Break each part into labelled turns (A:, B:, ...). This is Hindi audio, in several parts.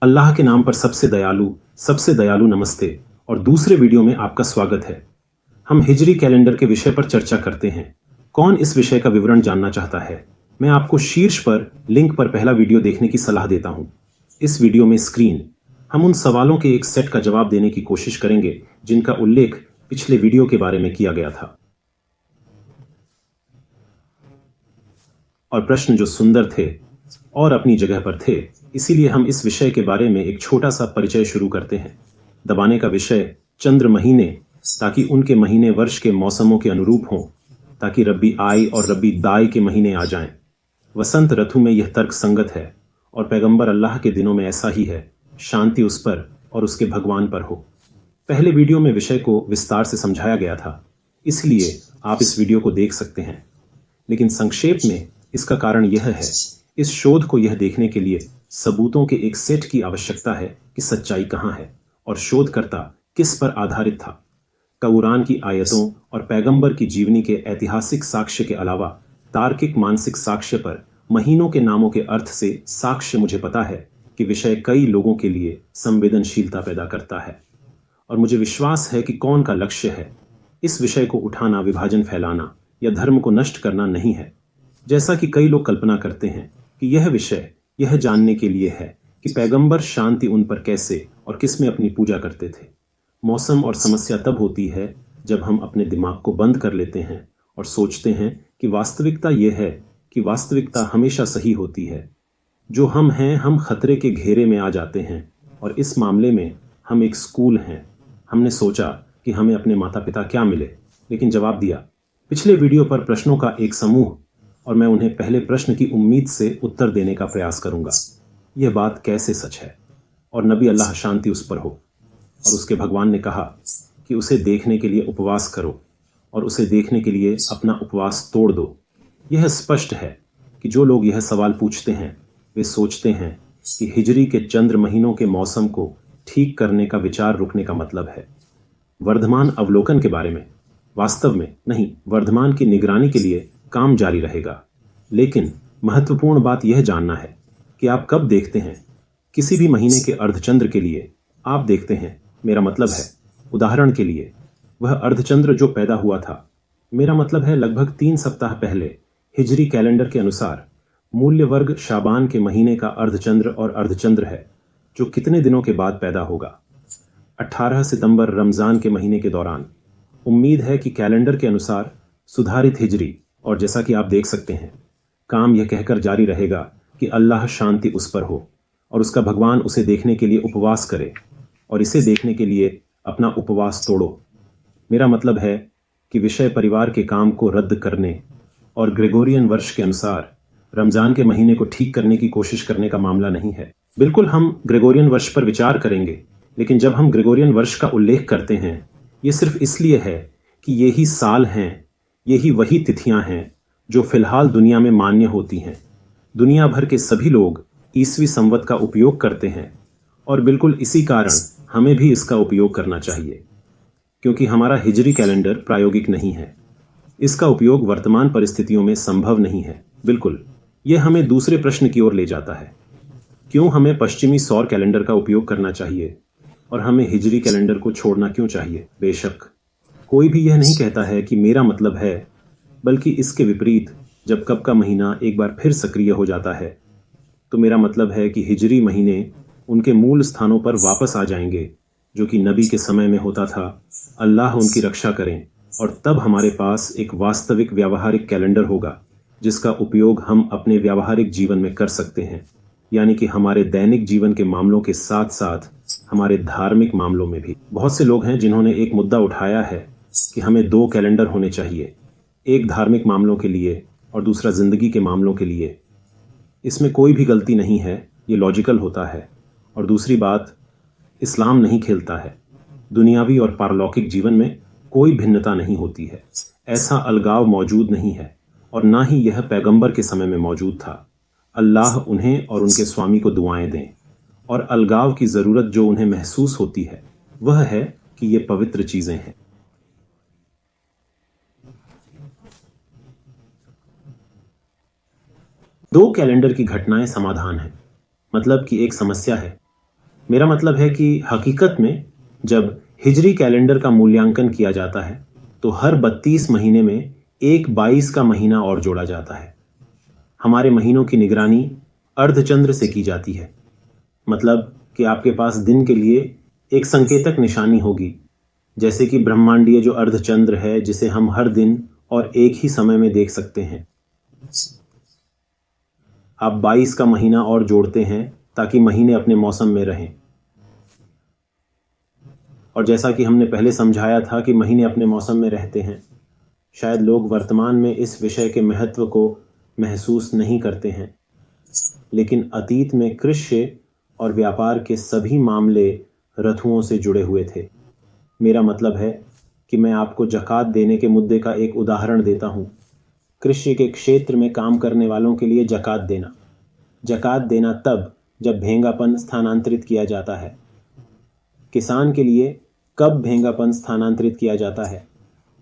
A: अल्लाह के नाम पर सबसे दयालु नमस्ते और दूसरे वीडियो में आपका स्वागत है। हम हिजरी कैलेंडर के विषय पर चर्चा करते हैं। कौन इस विषय का विवरण जानना चाहता है? मैं आपको शीर्ष पर लिंक पर पहला वीडियो देखने की सलाह देता हूं। इस वीडियो में हम उन सवालों के एक सेट का जवाब देने की कोशिश करेंगे जिनका उल्लेख पिछले वीडियो के बारे में किया गया था, और प्रश्न जो सुंदर थे और अपनी जगह पर थे। इसीलिए हम इस विषय के बारे में एक छोटा सा परिचय शुरू करते हैं। दबाने का विषय चंद्र महीने, ताकि उनके महीने वर्ष के मौसमों के अनुरूप हों, ताकि रब्बी आई और रब्बी दाई के महीने आ जाएं। वसंत ऋतु में यह तर्क संगत है और पैगंबर अल्लाह के दिनों में ऐसा ही है। शांति उस पर और उसके भगवान पर हो। पहले वीडियो में विषय को विस्तार से समझाया गया था, इसलिए आप इस वीडियो को देख सकते हैं। लेकिन संक्षेप में इसका कारण यह है, इस शोध को यह देखने के लिए सबूतों के एक सेट की आवश्यकता है कि सच्चाई कहाँ है और शोधकर्ता किस पर आधारित था। कुरान की आयतों और पैगंबर की जीवनी के ऐतिहासिक साक्ष्य के अलावा तार्किक मानसिक साक्ष्य पर महीनों के नामों के अर्थ से साक्ष्य मुझे पता है कि विषय कई लोगों के लिए संवेदनशीलता पैदा करता है, और मुझे विश्वास है कि कौन का लक्ष्य है इस विषय को उठाना विभाजन फैलाना या धर्म को नष्ट करना नहीं है, जैसा कि कई लोग कल्पना करते हैं कि यह विषय यह जानने के लिए है कि पैगंबर शांति उन पर कैसे और किस में अपनी पूजा करते थे। मौसम और समस्या तब होती है जब हम अपने दिमाग को बंद कर लेते हैं और सोचते हैं कि वास्तविकता यह है कि वास्तविकता हमेशा सही होती है। जो हम हैं, हम खतरे के घेरे में आ जाते हैं, और इस मामले में हम एक स्कूल हैं। हमने सोचा कि हमें अपने माता पिता क्या मिले, लेकिन जवाब दिया पिछले वीडियो पर प्रश्नों का एक समूह, और मैं उन्हें पहले प्रश्न की उम्मीद से उत्तर देने का प्रयास करूंगा। यह बात कैसे सच है? और नबी अल्लाह शांति उस पर हो और उसके भगवान ने कहा कि उसे देखने के लिए उपवास करो और उसे देखने के लिए अपना उपवास तोड़ दो। यह स्पष्ट है कि जो लोग यह सवाल पूछते हैं वे सोचते हैं कि हिजरी के चंद्र महीनों के मौसम को ठीक करने का विचार रुकने का मतलब है वर्धमान अवलोकन के बारे में। वास्तव में नहीं, वर्धमान की निगरानी के लिए काम जारी रहेगा। लेकिन महत्वपूर्ण बात यह जानना है कि आप कब देखते हैं। किसी भी महीने के अर्धचंद्र के लिए आप देखते हैं, मेरा मतलब है उदाहरण के लिए वह अर्धचंद्र जो पैदा हुआ था, मेरा मतलब है लगभग 3 सप्ताह पहले हिजरी कैलेंडर के अनुसार मूल्य वर्ग शाबान के महीने का अर्धचंद्र और अर्धचंद्र है, जो कितने दिनों के बाद पैदा होगा। 18 सितंबर रमज़ान के महीने के दौरान। उम्मीद है कि कैलेंडर के अनुसार सुधारित हिजरी, और जैसा कि आप देख सकते हैं काम यह कहकर जारी रहेगा कि अल्लाह शांति उस पर हो और उसका भगवान उसे देखने के लिए उपवास करे और इसे देखने के लिए अपना उपवास तोड़ो। मेरा मतलब है कि विषय परिवार के काम को रद्द करने और ग्रेगोरियन वर्ष के अनुसार रमज़ान के महीने को ठीक करने की कोशिश करने का मामला नहीं है। बिल्कुल हम ग्रेगोरियन वर्ष पर विचार करेंगे, लेकिन जब हम ग्रेगोरियन वर्ष का उल्लेख करते हैं, ये सिर्फ इसलिए है कि यही साल हैं, यही वही तिथियां हैं जो फिलहाल दुनिया में मान्य होती हैं। दुनिया भर के सभी लोग ईसवी संवत का उपयोग करते हैं, और बिल्कुल इसी कारण हमें भी इसका उपयोग करना चाहिए, क्योंकि हमारा हिजरी कैलेंडर प्रायोगिक नहीं है। इसका उपयोग वर्तमान परिस्थितियों में संभव नहीं है। बिल्कुल, यह हमें दूसरे प्रश्न की ओर ले जाता है, क्यों हमें पश्चिमी सौर कैलेंडर का उपयोग करना चाहिए और हमें हिजरी कैलेंडर को छोड़ना क्यों चाहिए? बेशक कोई भी यह नहीं कहता है कि मेरा मतलब है, बल्कि इसके विपरीत, जब कब का महीना एक बार फिर सक्रिय हो जाता है, तो मेरा मतलब है कि हिजरी महीने उनके मूल स्थानों पर वापस आ जाएंगे, जो कि नबी के समय में होता था। अल्लाह उनकी रक्षा करें, और तब हमारे पास एक वास्तविक व्यावहारिक कैलेंडर होगा जिसका उपयोग हम अपने व्यावहारिक जीवन में कर सकते हैं, यानी कि हमारे दैनिक जीवन के मामलों के साथ साथ हमारे धार्मिक मामलों में भी। बहुत से लोग हैं जिन्होंने एक मुद्दा उठाया है कि हमें 2 कैलेंडर होने चाहिए, एक धार्मिक मामलों के लिए और दूसरा जिंदगी के मामलों के लिए। इसमें कोई भी गलती नहीं है, ये लॉजिकल होता है। और दूसरी बात, इस्लाम नहीं खेलता है। दुनियावी और पारलौकिक जीवन में कोई भिन्नता नहीं होती है। ऐसा अलगाव मौजूद नहीं है, और ना ही यह पैगंबर के समय में मौजूद था। अल्लाह उन्हें और उनके स्वामी को दुआएं दें। और अलगाव की ज़रूरत जो उन्हें महसूस होती है वह है कि ये पवित्र चीज़ें हैं। दो कैलेंडर की घटनाएं समाधान है, मतलब कि एक समस्या है मेरा मतलब है कि हकीकत में जब हिजरी कैलेंडर का मूल्यांकन किया जाता है तो हर 32 महीने में एक 22 का महीना और जोड़ा जाता है। हमारे महीनों की निगरानी अर्धचंद्र से की जाती है, मतलब कि आपके पास दिन के लिए एक संकेतक निशानी होगी, जैसे कि ब्रह्मांडीय जो अर्धचंद्र है जिसे हम हर दिन और एक ही समय में देख सकते हैं। आप 22 का महीना और जोड़ते हैं ताकि महीने अपने मौसम में रहें। और जैसा कि हमने पहले समझाया था कि महीने अपने मौसम में रहते हैं, शायद लोग वर्तमान में इस विषय के महत्व को महसूस नहीं करते हैं, लेकिन अतीत में कृषि और व्यापार के सभी मामले रथुओं से जुड़े हुए थे। मेरा मतलब है कि मैं आपको ज़कात देने के मुद्दे का एक उदाहरण देता हूँ। कृषि के क्षेत्र में काम करने वालों के लिए ज़कात देना तब जब भेंगापन स्थानांतरित किया जाता है। किसान के लिए कब भेंगापन स्थानांतरित किया जाता है?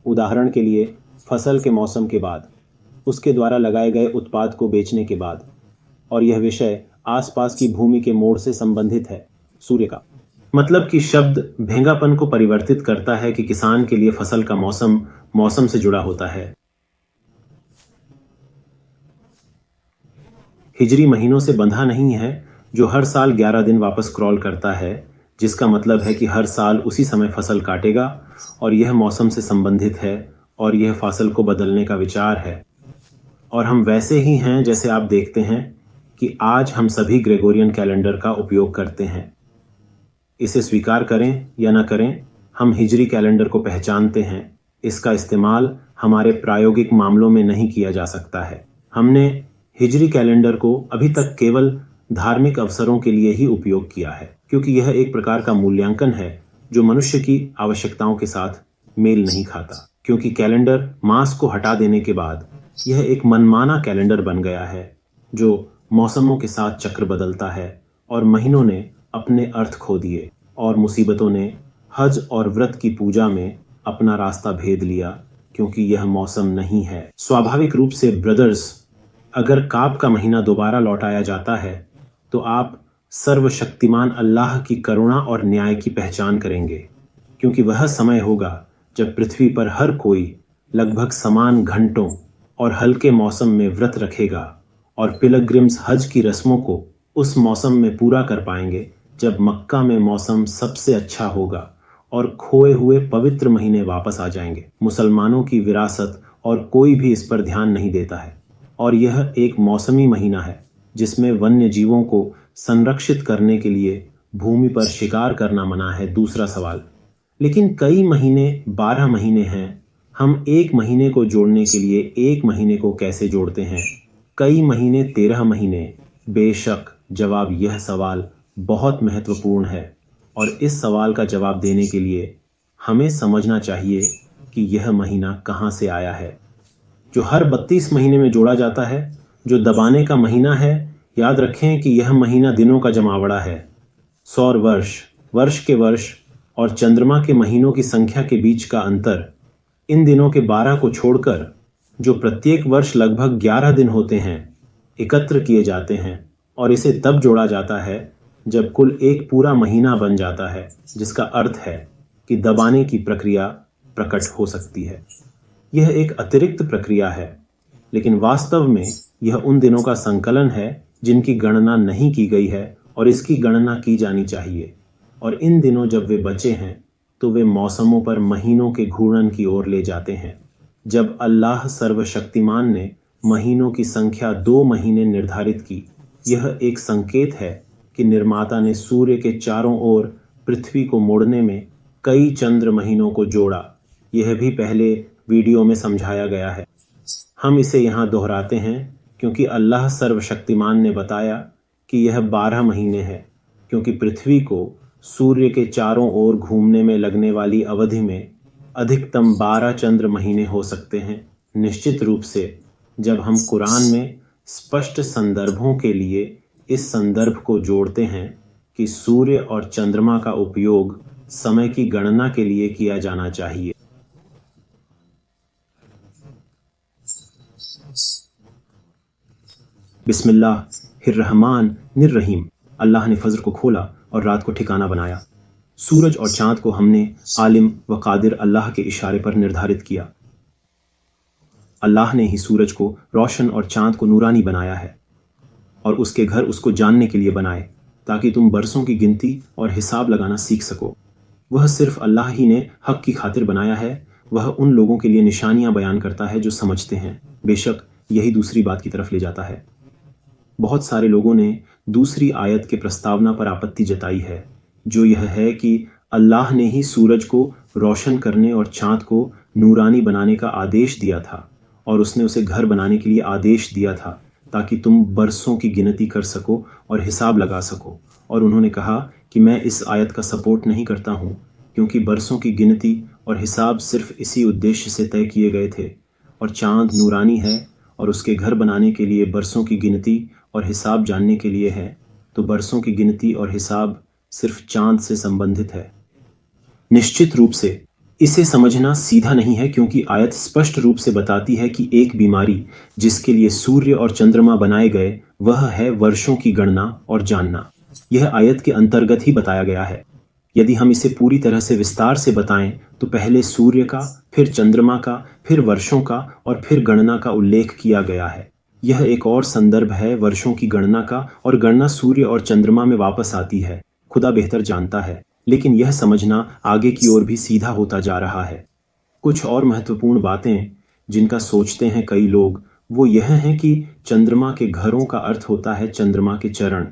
A: उदाहरण के लिए फसल के मौसम के बाद, उसके द्वारा लगाए गए उत्पाद को बेचने के बाद। और यह विषय आसपास की भूमि के मोड़ से संबंधित है, सूर्य का। मतलब कि शब्द भेंगापन को परिवर्तित करता है कि किसान के लिए फसल का मौसम से जुड़ा होता है। हिजरी महीनों से बंधा नहीं है, जो हर साल 11 दिन वापस क्रॉल करता है, जिसका मतलब है कि हर साल उसी समय फसल काटेगा और यह मौसम से संबंधित है और यह फसल को बदलने का विचार है। और हम वैसे ही हैं जैसे आप देखते हैं कि आज हम सभी ग्रेगोरियन कैलेंडर का उपयोग करते हैं। इसे स्वीकार करें या न करें, हम हिजरी कैलेंडर को पहचानते हैं। इसका इस्तेमाल हमारे प्रायोगिक मामलों में नहीं किया जा सकता है। हमने हिजरी कैलेंडर को अभी तक केवल धार्मिक अवसरों के लिए ही उपयोग किया है, क्योंकि यह एक प्रकार का मूल्यांकन है जो मनुष्य की आवश्यकताओं के साथ मेल नहीं खाता। क्योंकि कैलेंडर मास को हटा देने के बाद यह एक मनमाना कैलेंडर बन गया है जो मौसमों के साथ चक्र बदलता है, और महीनों ने अपने अर्थ खो दिए और मुसीबतों ने हज और व्रत की पूजा में अपना रास्ता भेद लिया, क्योंकि यह मौसम नहीं है। स्वाभाविक रूप से ब्रदर्स, अगर काब का महीना दोबारा लौटाया जाता है तो आप सर्वशक्तिमान अल्लाह की करुणा और न्याय की पहचान करेंगे, क्योंकि वह समय होगा जब पृथ्वी पर हर कोई लगभग समान घंटों और हल्के मौसम में व्रत रखेगा, और पिलग्रिम्स हज की रस्मों को उस मौसम में पूरा कर पाएंगे जब मक्का में मौसम सबसे अच्छा होगा और खोए हुए पवित्र महीने वापस आ जाएंगे। मुसलमानों की विरासत और कोई भी इस पर ध्यान नहीं देता है, और यह एक मौसमी महीना है जिसमें वन्य जीवों को संरक्षित करने के लिए भूमि पर शिकार करना मना है। दूसरा सवाल, लेकिन कई महीने 12 महीने हैं, हम एक महीने को जोड़ने के लिए एक महीने को कैसे जोड़ते हैं? कई महीने 13 महीने। बेशक जवाब, यह सवाल बहुत महत्वपूर्ण है, और इस सवाल का जवाब देने के लिए हमें समझना चाहिए कि यह महीना कहाँ से आया है, जो हर 32 महीने में जोड़ा जाता है, जो दबाने का महीना है। याद रखें कि यह महीना दिनों का जमावड़ा है। सौर वर्ष, वर्ष के वर्ष और चंद्रमा के महीनों की संख्या के बीच का अंतर, इन दिनों के 12 को छोड़कर, जो प्रत्येक वर्ष लगभग 11 दिन होते हैं, एकत्र किए जाते हैं, और इसे तब जोड़ा जाता है जब कुल एक पूरा महीना बन जाता है, जिसका अर्थ है कि दबाने की प्रक्रिया प्रकट हो सकती है। यह एक अतिरिक्त प्रक्रिया है, लेकिन वास्तव में यह उन दिनों का संकलन है जिनकी गणना नहीं की गई है, और इसकी गणना की जानी चाहिए। और इन दिनों जब वे बचे हैं तो वे मौसमों पर महीनों के घूर्णन की ओर ले जाते हैं। जब अल्लाह सर्वशक्तिमान ने महीनों की संख्या 2 महीने निर्धारित की, यह एक संकेत है कि निर्माता ने सूर्य के चारों ओर पृथ्वी को मोड़ने में कई चंद्र महीनों को जोड़ा। यह भी पहले वीडियो में समझाया गया है। हम इसे यहाँ दोहराते हैं क्योंकि अल्लाह सर्वशक्तिमान ने बताया कि यह 12 महीने है, क्योंकि पृथ्वी को सूर्य के चारों ओर घूमने में लगने वाली अवधि में अधिकतम 12 चंद्र महीने हो सकते हैं। निश्चित रूप से जब हम कुरान में स्पष्ट संदर्भों के लिए इस संदर्भ को जोड़ते हैं कि सूर्य और चंद्रमा का उपयोग समय की गणना के लिए किया जाना चाहिए। बिस्मिल्लाहिर्रहमानिर्रहीम। अल्लाह ने फजर को खोला और रात को ठिकाना बनाया। सूरज और चांद को हमने आलिम व कादिर अल्लाह के इशारे पर निर्धारित किया। अल्लाह ने ही सूरज को रोशन और चांद को नूरानी बनाया है और उसके घर उसको जानने के लिए बनाए ताकि तुम बरसों की गिनती और हिसाब लगाना सीख सको। वह सिर्फ अल्लाह ही ने हक की खातिर बनाया है। वह उन लोगों के लिए निशानियां बयान करता है जो समझते हैं। बेशक यही दूसरी बात की तरफ ले जाता है। बहुत सारे लोगों ने दूसरी आयत के प्रस्तावना पर आपत्ति जताई है, जो यह है कि अल्लाह ने ही सूरज को रोशन करने और चांद को नूरानी बनाने का आदेश दिया था और उसने उसे घर बनाने के लिए आदेश दिया था ताकि तुम बरसों की गिनती कर सको और हिसाब लगा सको। और उन्होंने कहा कि मैं इस आयत का सपोर्ट नहीं करता हूँ, क्योंकि बरसों की गिनती और हिसाब सिर्फ इसी उद्देश्य से तय किए गए थे और चांद नूरानी है और उसके घर बनाने के लिए बरसों की गिनती और हिसाब जानने के लिए है, तो बरसों की गिनती और हिसाब सिर्फ चांद से संबंधित है। निश्चित रूप से इसे समझना सीधा नहीं है, क्योंकि आयत स्पष्ट रूप से बताती है कि एक बीमारी जिसके लिए सूर्य और चंद्रमा बनाए गए वह है वर्षों की गणना और जानना। यह आयत के अंतर्गत ही बताया गया है। यदि हम इसे पूरी तरह से विस्तार से बताएं तो पहले सूर्य का, फिर चंद्रमा का, फिर वर्षों का और फिर गणना का उल्लेख किया गया है। यह एक और संदर्भ है वर्षों की गणना का, और गणना सूर्य और चंद्रमा में वापस आती है। खुदा बेहतर जानता है, लेकिन यह समझना आगे की ओर भी सीधा होता जा रहा है। कुछ और महत्वपूर्ण बातें जिनका सोचते हैं कई लोग, वो यह हैं कि चंद्रमा के घरों का अर्थ होता है चंद्रमा के चरण।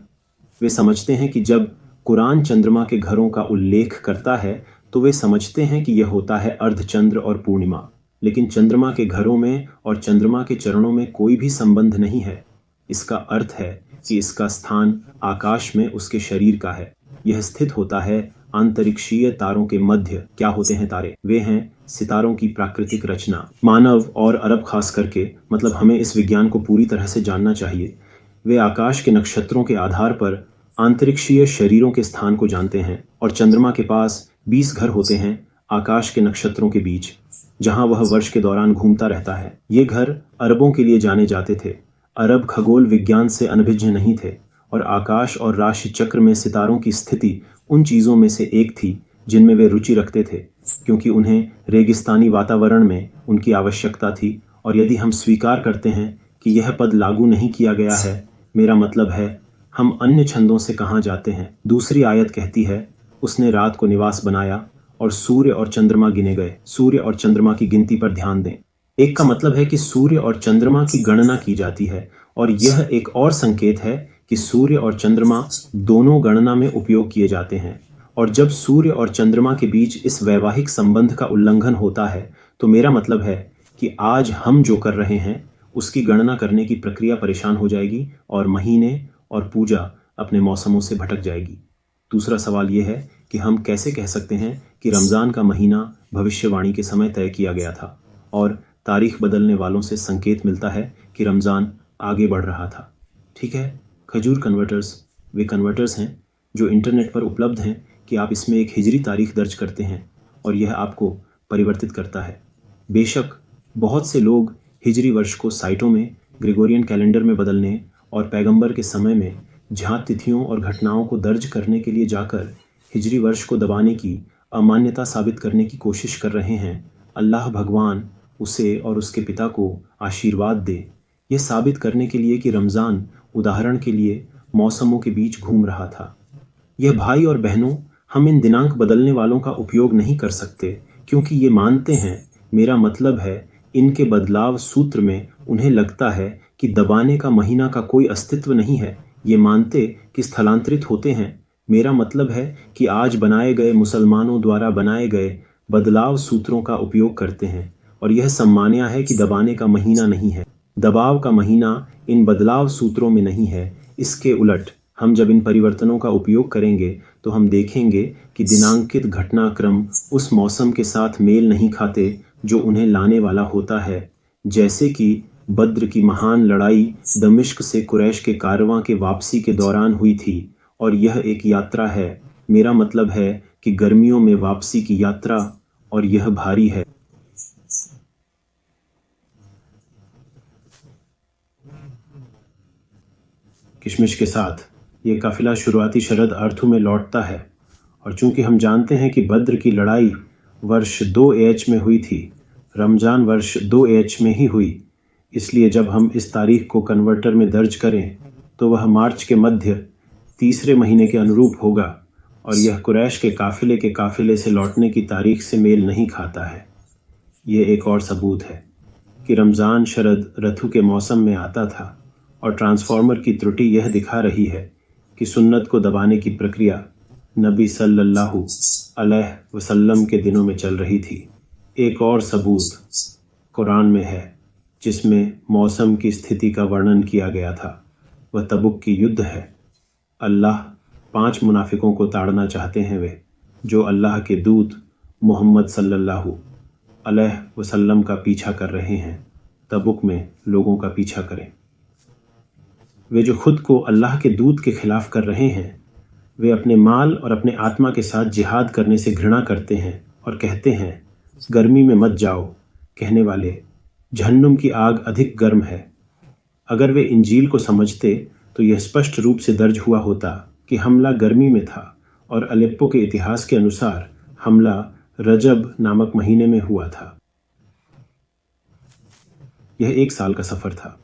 A: वे समझते हैं कि जब कुरान चंद्रमा के घरों का उल्लेख करता है तो वे समझते हैं कि यह होता है अर्धचंद्र और पूर्णिमा, लेकिन चंद्रमा के घरों में और चंद्रमा के चरणों में कोई भी संबंध नहीं है। इसका अर्थ है कि इसका स्थान आकाश में उसके शरीर का है। यह स्थित होता है अंतरिक्षीय तारों के मध्य। क्या होते हैं तारे? वे हैं सितारों की प्राकृतिक रचना। मानव और अरब खास करके, मतलब हमें इस विज्ञान को पूरी तरह से जानना चाहिए, वे आकाश के नक्षत्रों के आधार पर अंतरिक्षीय शरीरों के स्थान को जानते हैं। और चंद्रमा के पास 20 घर होते हैं आकाश के नक्षत्रों के बीच, जहां वह वर्ष के दौरान घूमता रहता है। ये घर अरबों के लिए जाने जाते थे। अरब खगोल विज्ञान से अनभिज्ञ नहीं थे और आकाश और राशि चक्र में सितारों की स्थिति उन चीज़ों में से एक थी जिनमें वे रुचि रखते थे, क्योंकि उन्हें रेगिस्तानी वातावरण में उनकी आवश्यकता थी। और यदि हम स्वीकार करते हैं कि यह पद लागू नहीं किया गया है, मेरा मतलब है हम अन्य छंदों से कहाँ जाते हैं। दूसरी आयत कहती है, उसने रात को निवास बनाया और सूर्य और चंद्रमा गिने गए। सूर्य और चंद्रमा की गिनती पर ध्यान दें। एक का मतलब है कि सूर्य और चंद्रमा की गणना की जाती है, और यह एक और संकेत है कि सूर्य और चंद्रमा दोनों गणना में उपयोग किए जाते हैं। और जब सूर्य और चंद्रमा के बीच इस वैवाहिक संबंध का उल्लंघन होता है, तो मेरा मतलब है कि आज हम जो कर रहे हैं उसकी गणना करने की प्रक्रिया परेशान हो जाएगी और महीने और पूजा अपने मौसमों से भटक जाएगी। दूसरा सवाल यह है कि हम कैसे कह सकते हैं कि रमज़ान का महीना भविष्यवाणी के समय तय किया गया था, और तारीख बदलने वालों से संकेत मिलता है कि रमज़ान आगे बढ़ रहा था। ठीक है, खजूर कन्वर्टर्स वे कन्वर्टर्स हैं जो इंटरनेट पर उपलब्ध हैं कि आप इसमें एक हिजरी तारीख दर्ज करते हैं और यह आपको परिवर्तित करता है। बेशक बहुत से लोग हिजरी वर्ष को साइटों में, ग्रेगोरियन कैलेंडर में बदलने और पैगंबर के समय में झात तिथियों और घटनाओं को दर्ज करने के लिए जाकर हिजरी वर्ष को दबाने की अमान्यता साबित करने की कोशिश कर रहे हैं। अल्लाह भगवान उसे और उसके पिता को आशीर्वाद दे, यह साबित करने के लिए कि रमज़ान उदाहरण के लिए मौसमों के बीच घूम रहा था। यह भाई और बहनों, हम इन दिनांक बदलने वालों का उपयोग नहीं कर सकते, क्योंकि ये मानते हैं, मेरा मतलब है इनके बदलाव सूत्र में उन्हें लगता है कि दबाने का महीना का कोई अस्तित्व नहीं है। ये मानते कि स्थलांतरित होते हैं। मेरा मतलब है कि आज बनाए गए मुसलमानों द्वारा बनाए गए बदलाव सूत्रों का उपयोग करते हैं, और यह सम्मान्य है कि दबाने का महीना नहीं है। दबाव का महीना इन बदलाव सूत्रों में नहीं है। इसके उलट हम जब इन परिवर्तनों का उपयोग करेंगे तो हम देखेंगे कि दिनांकित घटनाक्रम उस मौसम के साथ मेल नहीं खाते जो उन्हें लाने वाला होता है, जैसे कि बद्र की महान लड़ाई दमिश्क से कुरैश के कारवां के वापसी के दौरान हुई थी, और यह एक यात्रा है। मेरा मतलब है कि गर्मियों में वापसी की यात्रा, और यह भारी है। किशमिश के साथ ये काफिला शुरुआती शरद अर्थु में लौटता है, और चूंकि हम जानते हैं कि बद्र की लड़ाई वर्ष 2 एच में हुई थी, रमजान वर्ष 2 एच में ही हुई, इसलिए जब हम इस तारीख को कन्वर्टर में दर्ज करें तो वह मार्च के मध्य तीसरे महीने के अनुरूप होगा, और यह कुरैश के काफिले से लौटने की तारीख से मेल नहीं खाता है। ये एक और सबूत है कि रमज़ान शरद रथु के मौसम में आता था, और ट्रांसफॉर्मर की त्रुटि यह दिखा रही है कि सुन्नत को दबाने की प्रक्रिया नबी सल्लल्लाहु अलैहि वसल्लम के दिनों में चल रही थी। एक और सबूत कुरान में है जिसमें मौसम की स्थिति का वर्णन किया गया था, वह तबुक की युद्ध है। अल्लाह 5 मुनाफिकों को ताड़ना चाहते हैं, वे जो अल्लाह के दूत मोहम्मद सल्लल्लाहु अलैहि वसल्लम का पीछा कर रहे हैं। तबुक में लोगों का पीछा करें। वे जो खुद को अल्लाह के दूत के खिलाफ कर रहे हैं, वे अपने माल और अपने आत्मा के साथ जिहाद करने से घृणा करते हैं और कहते हैं, गर्मी में मत जाओ, कहने वाले, जहन्नुम की आग अधिक गर्म है। अगर वे इंजील को समझते तो यह स्पष्ट रूप से दर्ज हुआ होता कि हमला गर्मी में था, और अलेप्पो के इतिहास के अनुसार हमला रजब नामक महीने में हुआ था। यह 1 साल का सफ़र था।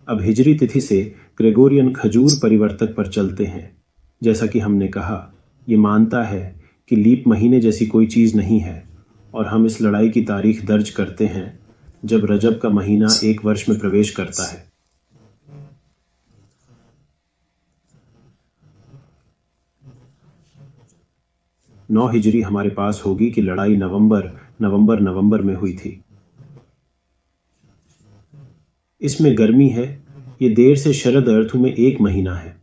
A: अब हिजरी तिथि से ग्रेगोरियन खजूर परिवर्तक पर चलते हैं। जैसा कि हमने कहा, ये मानता है कि लीप महीने जैसी कोई चीज़ नहीं है, और हम इस लड़ाई की तारीख दर्ज करते हैं जब रजब का महीना एक वर्ष में प्रवेश करता है। नौ हिजरी हमारे पास होगी कि लड़ाई नवंबर में हुई थी। इसमें गर्मी है, ये देर से शरद अर्थु में 1 महीना है,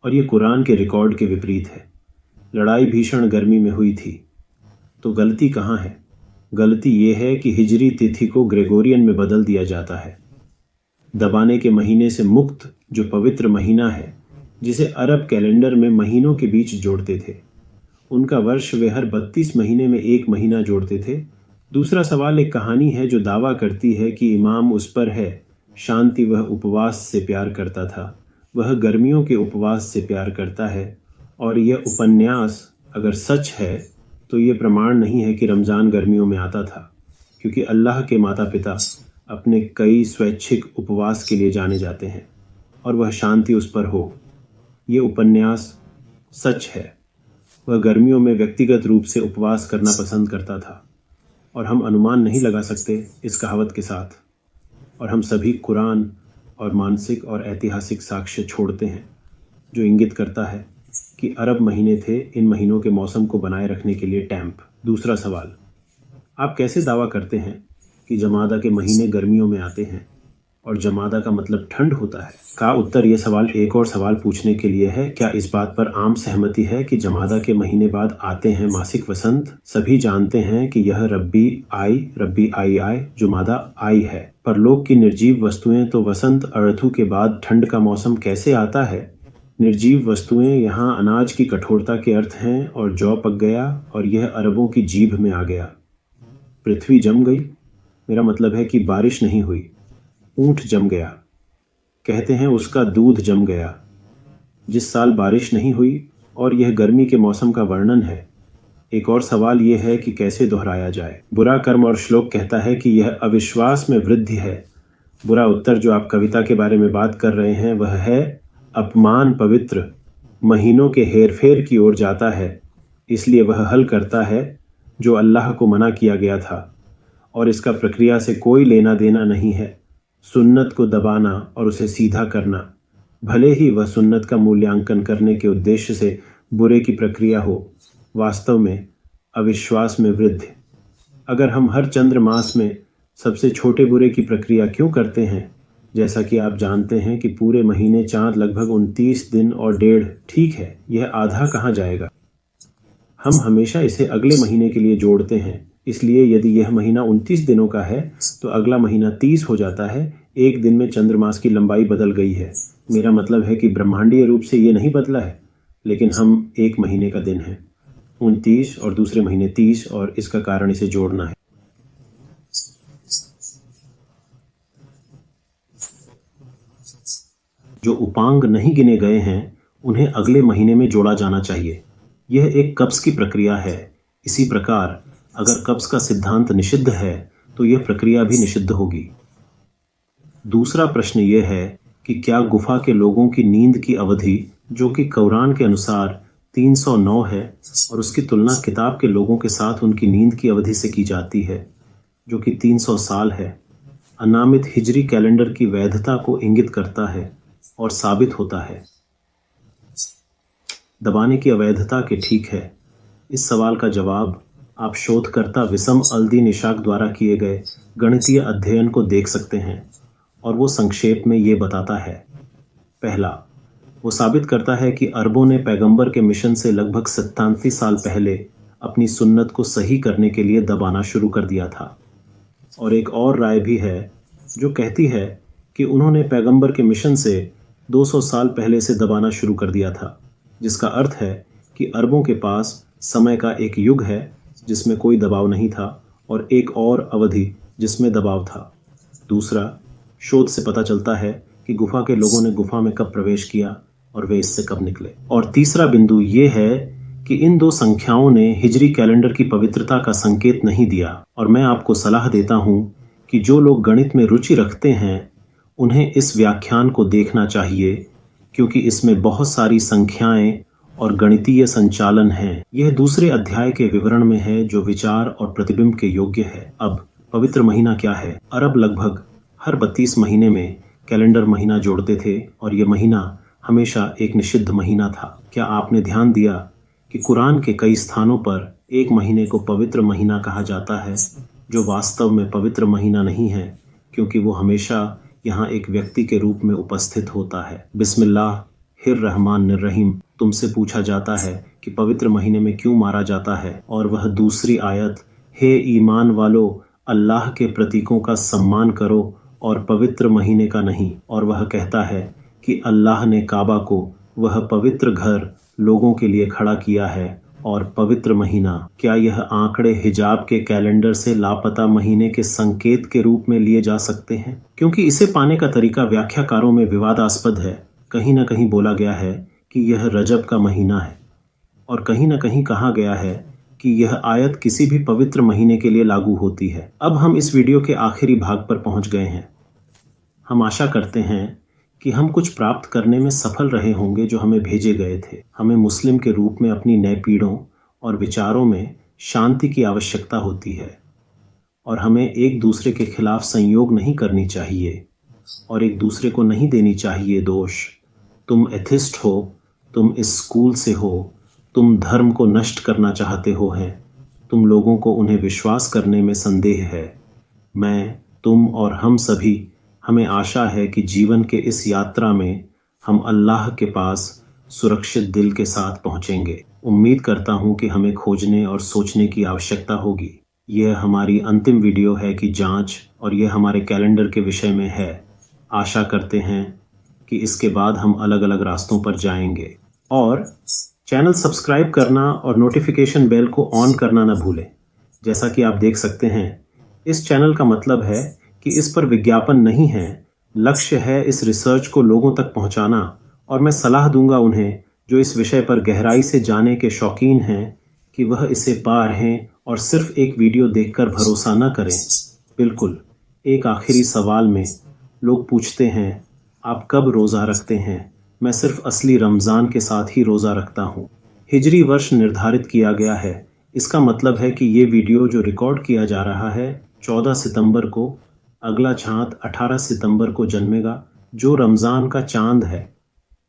A: और ये कुरान के रिकॉर्ड के विपरीत है। लड़ाई भीषण गर्मी में हुई थी, तो गलती कहाँ है? गलती ये है कि हिजरी तिथि को ग्रेगोरियन में बदल दिया जाता है। दबाने के महीने से मुक्त जो पवित्र महीना है, जिसे अरब कैलेंडर में महीनों के बीच जोड़ते थे, उनका वर्ष वे हर 32 महीने में 1 महीना जोड़ते थे। दूसरा सवाल एक कहानी है जो दावा करती है कि इमाम उस पर है शांति वह उपवास से प्यार करता था, वह गर्मियों के उपवास से प्यार करता है, और यह उपन्यास अगर सच है तो ये प्रमाण नहीं है कि रमज़ान गर्मियों में आता था, क्योंकि अल्लाह के माता पिता अपने कई स्वैच्छिक उपवास के लिए जाने जाते हैं, और वह शांति उस पर हो। ये उपन्यास सच है, वह गर्मियों में व्यक्तिगत रूप से उपवास करना पसंद करता था, और हम अनुमान नहीं लगा सकते इस कहावत के साथ, और हम सभी कुरान और मानसिक और ऐतिहासिक साक्ष्य छोड़ते हैं जो इंगित करता है कि अरब महीने थे इन महीनों के मौसम को बनाए रखने के लिए टैंप। दूसरा सवाल, आप कैसे दावा करते हैं कि जमादा के महीने गर्मियों में आते हैं और जमादा का मतलब ठंड होता है? का उत्तर ये सवाल एक और सवाल पूछने के लिए है, क्या इस बात पर आम सहमति है कि जमादा के महीने बाद आते हैं मासिक वसंत? सभी जानते हैं कि यह रब्बी आई जुमादा आई है, पर लोक की निर्जीव वस्तुएं तो वसंत अर्थु के बाद ठंड का मौसम कैसे आता है? निर्जीव वस्तुएं यहाँ अनाज की कठोरता के अर्थ हैं, और जौ पक गया और यह अरबों की जीभ में आ गया। पृथ्वी जम गई, मेरा मतलब है कि बारिश नहीं हुई। ऊंट जम गया, कहते हैं उसका दूध जम गया। जिस साल बारिश नहीं हुई, और यह गर्मी के मौसम का वर्णन है। एक और सवाल यह है कि कैसे दोहराया जाए। बुरा कर्म और श्लोक कहता है कि यह अविश्वास में वृद्धि है। बुरा उत्तर जो आप कविता के बारे में बात कर रहे हैं वह है अपमान पवित्र महीनों के हेरफेर की ओर जाता है, इसलिए वह हल करता है जो अल्लाह को मना किया गया था, और इसका प्रक्रिया से कोई लेना देना नहीं है। सुन्नत को दबाना और उसे सीधा करना, भले ही वह सुन्नत का मूल्यांकन करने के उद्देश्य से बुरे की प्रक्रिया हो, वास्तव में अविश्वास में वृद्धि। अगर हम हर चंद्र मास में सबसे छोटे बुरे की प्रक्रिया क्यों करते हैं, जैसा कि आप जानते हैं कि पूरे महीने चांद लगभग 29 दिन और 1.5, ठीक है, यह आधा कहाँ जाएगा? हम हमेशा इसे अगले महीने के लिए जोड़ते हैं, इसलिए यदि यह महीना 29 दिनों का है तो अगला महीना 30 हो जाता है। एक दिन में चंद्रमास की लंबाई बदल गई है। मेरा मतलब है कि ब्रह्मांडीय रूप से ये नहीं बदला है, लेकिन हम एक महीने का दिन है 29 और दूसरे महीने 30, और इसका कारण इसे जोड़ना है। जो उपांग नहीं गिने गए हैं उन्हें अगले महीने में जोड़ा जाना चाहिए। यह एक कब्ज की प्रक्रिया है। इसी प्रकार अगर कब्ज का सिद्धांत निषिद्ध है तो यह प्रक्रिया भी निषिद्ध होगी। दूसरा प्रश्न यह है कि क्या गुफा के लोगों की नींद की अवधि, जो कि कुरान के अनुसार 309 है, और उसकी तुलना किताब के लोगों के साथ उनकी नींद की अवधि से की जाती है, जो कि 300 साल है, अनामित हिजरी कैलेंडर की वैधता को इंगित करता है और साबित होता है। दबाने की अवैधता के ठीक है। इस सवाल का जवाब आप शोधकर्ता विसम अल-दीन इशाक द्वारा किए गए गणितीय अध्ययन को देख सकते हैं, और वो संक्षेप में ये बताता है। पहला, वो साबित करता है कि अरबों ने पैगंबर के मिशन से लगभग 87 साल पहले अपनी सुन्नत को सही करने के लिए दबाना शुरू कर दिया था। और एक और राय भी है जो कहती है कि उन्होंने पैगंबर के मिशन से 200 साल पहले से दबाना शुरू कर दिया था, जिसका अर्थ है कि अरबों के पास समय का एक युग है जिसमें कोई दबाव नहीं था और एक और अवधि जिसमें दबाव था। दूसरा, शोध से पता चलता है कि गुफा के लोगों ने गुफा में कब प्रवेश किया और वे इससे कब निकले। और तीसरा बिंदु ये है कि इन दो संख्याओं ने हिजरी कैलेंडर की पवित्रता का संकेत नहीं दिया। और मैं आपको सलाह देता हूँ कि जो लोग गणित में रुचि रखते हैं उन्हें इस व्याख्यान को देखना चाहिए, क्योंकि इसमें बहुत सारी संख्याएं और गणितीय संचालन हैं। यह दूसरे अध्याय के विवरण में है जो विचार और प्रतिबिंब के योग्य है। अब पवित्र महीना क्या है? अरब लगभग हर 32 महीने में कैलेंडर महीना जोड़ते थे और यह महीना हमेशा एक निषिद्ध महीना था। क्या आपने ध्यान दिया कि कुरान के कई स्थानों पर एक महीने को पवित्र महीना कहा जाता है, जो वास्तव में पवित्र महीना नहीं है, क्योंकि वो हमेशा यहाँ एक व्यक्ति के रूप में उपस्थित होता है। बिस्मिल्लाहिर्रहमानिर्रहीम। तुमसे पूछा जाता है कि पवित्र महीने में क्यों मारा जाता है, और वह दूसरी आयत, हे ईमान वालो, अल्लाह के प्रतीकों का सम्मान करो और पवित्र महीने का नहीं। और वह कहता है कि अल्लाह ने काबा को, वह पवित्र घर, लोगों के लिए खड़ा किया है, और पवित्र महीना। क्या यह आंकड़े हिजाब के कैलेंडर से लापता महीने के संकेत के रूप में लिए जा सकते हैं? क्योंकि इसे पाने का तरीका व्याख्याकारों में विवादास्पद है। कहीं न कहीं बोला गया है कि यह रजब का महीना है, और कहीं न कहीं कहा गया है कि यह आयत किसी भी पवित्र महीने के लिए लागू होती है। अब हम इस वीडियो के आखिरी भाग पर पहुंच गए हैं। हम आशा करते हैं कि हम कुछ प्राप्त करने में सफल रहे होंगे जो हमें भेजे गए थे। हमें मुस्लिम के रूप में अपनी नए पीढ़ों और विचारों में शांति की आवश्यकता होती है, और हमें एक दूसरे के खिलाफ संयोग नहीं करनी चाहिए और एक दूसरे को नहीं देनी चाहिए दोष। तुम एथिस्ट हो, तुम इस स्कूल से हो, तुम धर्म को नष्ट करना चाहते हो हैं, तुम लोगों को उन्हें विश्वास करने में संदेह है। मैं, तुम और हम सभी, हमें आशा है कि जीवन के इस यात्रा में हम अल्लाह के पास सुरक्षित दिल के साथ पहुंचेंगे। उम्मीद करता हूं कि हमें खोजने और सोचने की आवश्यकता होगी। यह हमारी अंतिम वीडियो है कि जांच, और यह हमारे कैलेंडर के विषय में है। आशा करते हैं कि इसके बाद हम अलग अलग रास्तों पर जाएंगे। और चैनल सब्सक्राइब करना और नोटिफिकेशन बेल को ऑन करना न भूलें। जैसा कि आप देख सकते हैं, इस चैनल का मतलब है कि इस पर विज्ञापन नहीं है। लक्ष्य है इस रिसर्च को लोगों तक पहुंचाना, और मैं सलाह दूंगा उन्हें जो इस विषय पर गहराई से जाने के शौकीन हैं कि वह इसे पढ़ें और सिर्फ एक वीडियो देखकर भरोसा न करें। बिल्कुल। एक आखिरी सवाल में लोग पूछते हैं, आप कब रोज़ा रखते हैं? मैं सिर्फ असली रमज़ान के साथ ही रोज़ा रखता हूँ। हिजरी वर्ष निर्धारित किया गया है। इसका मतलब है कि ये वीडियो जो रिकॉर्ड किया जा रहा है 14 सितंबर को, अगला चाँद 18 सितंबर को जन्मेगा, जो रमज़ान का चाँद है।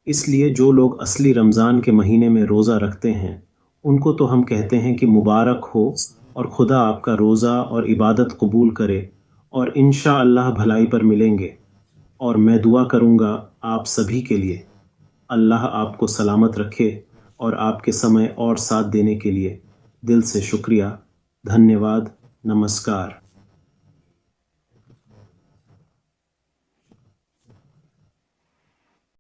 A: इसलिए जो लोग असली रमज़ान के महीने में रोज़ा रखते हैं उनको तो हम कहते हैं कि मुबारक हो, और खुदा आपका रोज़ा और इबादत कबूल करे, और इंशाअल्लाह भलाई पर मिलेंगे। और मैं दुआ करूँगा आप सभी के लिए। अल्लाह आपको सलामत रखे, और आपके समय और साथ देने के लिए दिल से शुक्रिया। धन्यवाद। नमस्कार।